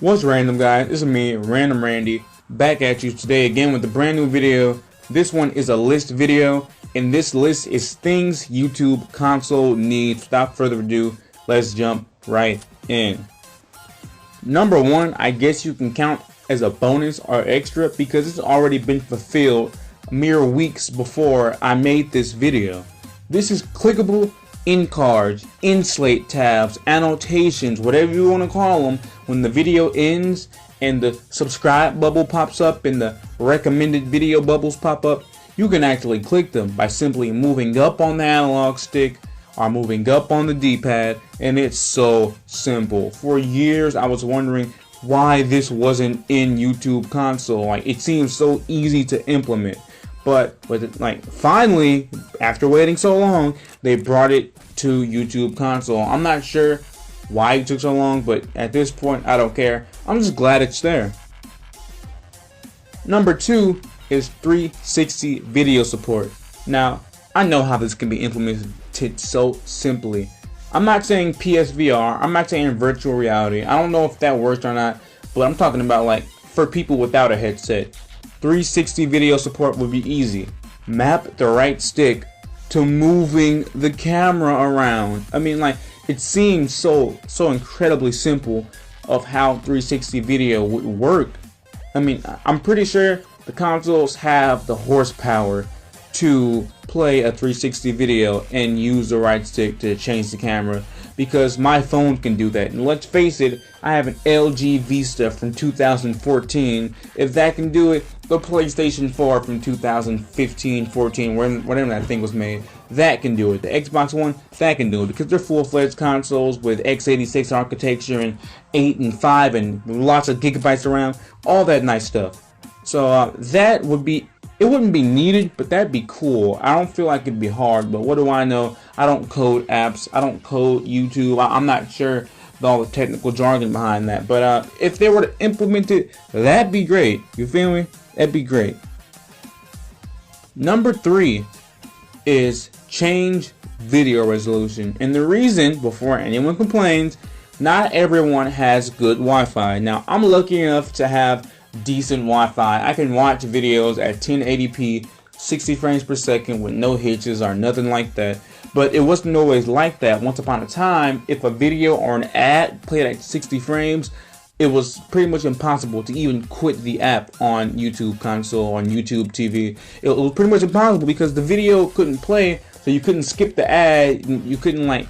What's random, guys? It's me, Random Randy, back at you today again with a brand new video. This one is a list video, and this list is things YouTube console needs. Without further ado, let's jump right in. Number one, I guess you can count as a bonus or extra because it's already been fulfilled mere weeks before I made this video. This is clickable in cards, in slate tabs, annotations, whatever you want to call them. When the video ends and the subscribe bubble pops up and the recommended video bubbles pop up, you can actually click them by simply moving up on the analog stick or moving up on the D-pad, and it's so simple. For years I was wondering why this wasn't in YouTube console. Like, it seems so easy to implement. But finally, after waiting so long, they brought it to YouTube console. I'm not sure why it took so long, but at this point, I don't care. I'm just glad it's there. Number two is 360 video support. Now, I know how this can be implemented so simply. I'm not saying PSVR. I'm not saying virtual reality. I don't know if that works or not, but I'm talking about like for people without a headset. 360 video support would be easy. Map the right stick to moving the camera around. I mean, like, it seems so incredibly simple of how 360 video would work. I mean, I'm pretty sure the consoles have the horsepower to play a 360 video and use the right stick to change the camera, because my phone can do that. And let's face it, I have an LG Vista from 2014. If that can do it, the PlayStation 4 from 2015, 14, whenever that thing was made, that can do it. The Xbox One, that can do it, because they're full-fledged consoles with x86 architecture and 8 and 5 and lots of gigabytes around, all that nice stuff. So that would be, it wouldn't be needed, but that'd be cool. I don't feel like it'd be hard, but what do I know? I don't code apps. I don't code YouTube. I'm not sure all the technical jargon behind that. But if they were to implement it, that'd be great. You feel me? That'd be great. Number three is change video resolution. And the reason, before anyone complains, not everyone has good Wi-Fi. Now, I'm lucky enough to have decent Wi-Fi. I can watch videos at 1080p, 60 frames per second with no hitches or nothing like that. But it wasn't always like that. Once upon a time, if a video or an ad played at 60 frames, it was pretty much impossible to even quit the app on YouTube console, on YouTube TV. It was pretty much impossible because the video couldn't play, so you couldn't skip the ad, you couldn't like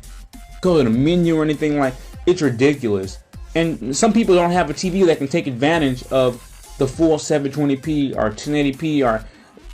go to the menu or anything. Like, it's ridiculous. And some people don't have a TV that can take advantage of the full 720p or 1080p or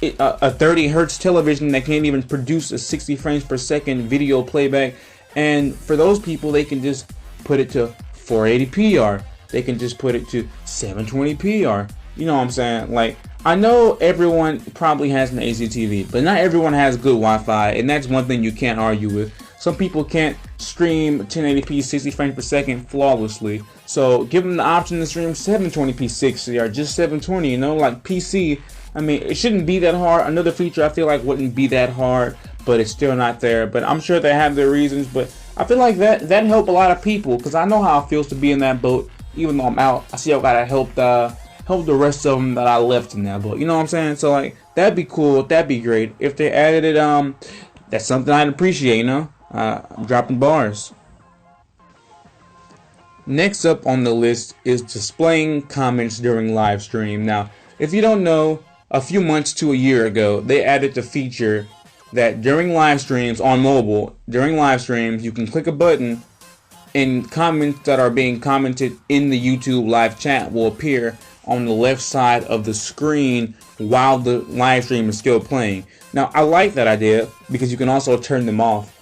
a 30 hertz television that can't even produce a 60 frames per second video playback. And for those people, they can just put it to 480p or they can just put it to 720p or, you know what I'm saying? Like, I know everyone probably has an ACTV, but not everyone has good Wi-Fi, and that's one thing you can't argue with. Some people can't stream 1080p 60 frames per second flawlessly, so give them the option to stream 720p 60 or just 720, you know, like PC. I mean, it shouldn't be that hard. Another feature I feel like wouldn't be that hard, but it's still not there. But I'm sure they have their reasons, but I feel like that help a lot of people, because I know how it feels to be in that boat. Even though I'm out, I still gotta help the rest of them that I left in that boat. You know what I'm saying? So like, that'd be cool. That'd be great if they added it. That's something I'd appreciate. You know, I'm dropping bars. Next up on the list is displaying comments during live stream. Now, if you don't know, a few months to a year ago, they added the feature that during live streams on mobile, during live streams, you can click a button and comments that are being commented in the YouTube live chat will appear on the left side of the screen while the live stream is still playing. Now, I like that idea because you can also turn them off.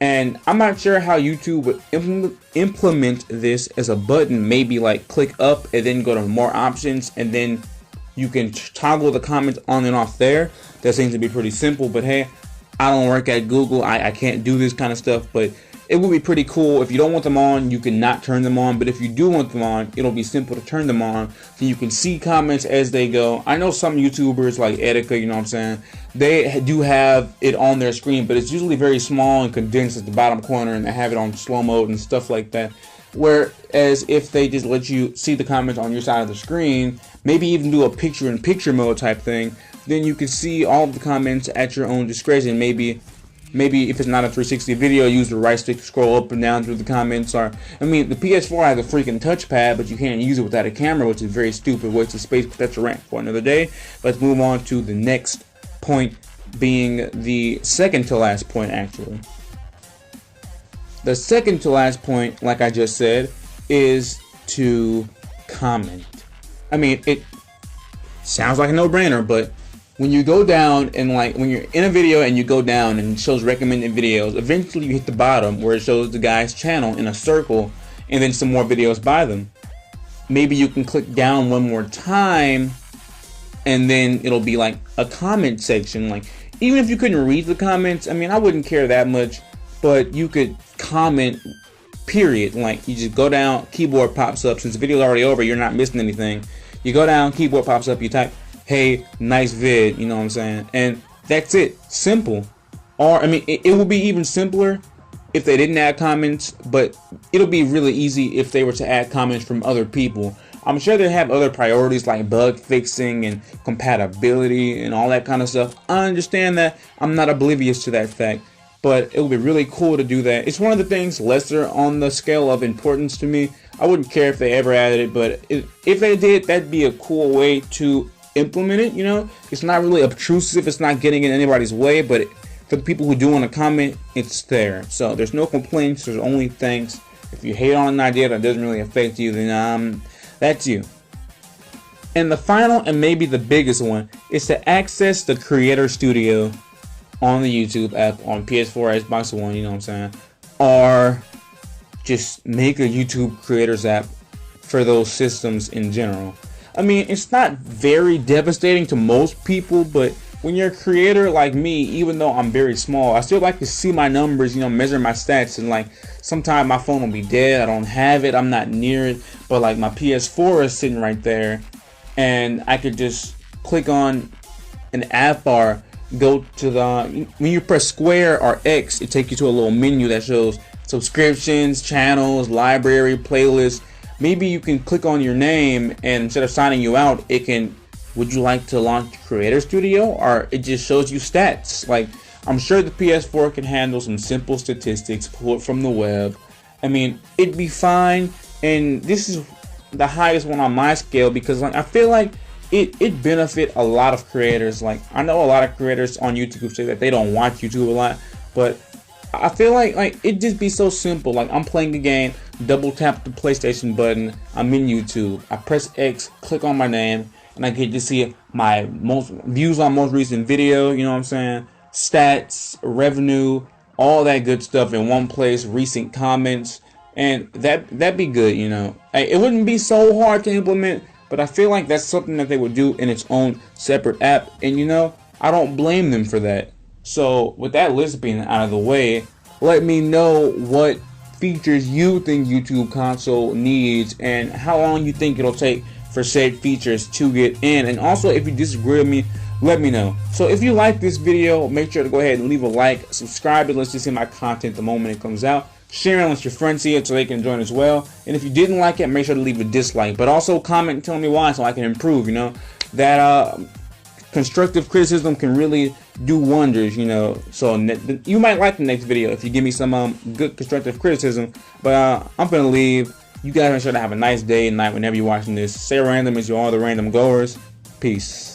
And I'm not sure how YouTube would implement this as a button. Maybe like click up and then go to more options, and then you can toggle the comments on and off there. That seems to be pretty simple, but hey, I don't work at Google. I can't do this kind of stuff, but it would be pretty cool. If you don't want them on, you can not turn them on. But if you do want them on, it'll be simple to turn them on so you can see comments as they go. I know some YouTubers like Etika, you know what I'm saying, they do have it on their screen, but it's usually very small and condensed at the bottom corner, and they have it on slow mode and stuff like that. Whereas if they just let you see the comments on your side of the screen, maybe even do a picture-in-picture mode type thing, then you can see all of the comments at your own discretion. Maybe if it's not a 360 video, use the right stick to scroll up and down through the comments. Or, I mean, the PS4 has a freaking touchpad, but you can't use it without a camera, which is very stupid, waste of space, but that's a rant for another day. Let's move on to the next point, being the second to last point, actually. The second to last point, like I just said, is to comment. I mean, it sounds like a no-brainer, but when you go down and when you're in a video and you go down and it shows recommended videos, eventually you hit the bottom where it shows the guy's channel in a circle and then some more videos by them. Maybe you can click down one more time and then it'll be like a comment section. Like, even if you couldn't read the comments, I mean, I wouldn't care that much, but you could comment, period. Like, you just go down, keyboard pops up. Since the video's already over, you're not missing anything. You go down, keyboard pops up, you type, hey, nice vid, you know what I'm saying? And that's it. Simple. Or, I mean, it would be even simpler if they didn't add comments, but it'll be really easy if they were to add comments from other people. I'm sure they have other priorities like bug fixing and compatibility and all that kind of stuff. I understand that. I'm not oblivious to that fact, but it would be really cool to do that. It's one of the things lesser on the scale of importance to me. I wouldn't care if they ever added it, but if they did, that'd be a cool way to implement it. You know, it's not really obtrusive. It's not getting in anybody's way, but for the people who do want to comment, it's there. So there's no complaints. There's only thanks. If you hate on an idea that doesn't really affect you, then that's you. And the final and maybe the biggest one is to access the Creator Studio on the YouTube app on PS4, Xbox One, you know what I'm saying? Or just make a YouTube Creators app for those systems in general. I mean, it's not very devastating to most people, but when you're a creator like me, even though I'm very small, I still like to see my numbers, you know, measure my stats. And like, sometimes my phone will be dead, I don't have it, I'm not near it, but like my PS4 is sitting right there, and I could just click on an app or go to the, when you press square or X, it takes you to a little menu that shows subscriptions, channels, library, playlists. Maybe you can click on your name, and instead of signing you out, it can, would you like to launch Creator Studio? Or it just shows you stats. Like, I'm sure the PS4 can handle some simple statistics, pull it from the web. I mean, it'd be fine. And this is the highest one on my scale, because like, I feel like it benefit a lot of creators. Like, I know a lot of creators on YouTube say that they don't watch YouTube a lot, but I feel like it'd just be so simple. Like, I'm playing a game, double tap the PlayStation button, I'm in YouTube, I press X, click on my name, and I get to see my most views on most recent video, you know what I'm saying? Stats, revenue, all that good stuff in one place, recent comments, and that'd be good, you know. It wouldn't be so hard to implement, but I feel like that's something that they would do in its own separate app, and you know, I don't blame them for that. So with that list being out of the way, let me know what features you think YouTube console needs and how long you think it'll take for said features to get in. And also, if you disagree with me, let me know. So if you like this video, make sure to go ahead and leave a like, subscribe to let's just see my content the moment it comes out, share it with your friends here so they can join as well. And if you didn't like it, make sure to leave a dislike, but also comment and tell me why so I can improve. You know, that constructive criticism can really do wonders, you know. So you might like the next video if you give me some good constructive criticism. But I'm gonna leave. You guys make sure to have a nice day and night whenever you're watching this. Stay random as you are the random goers. Peace.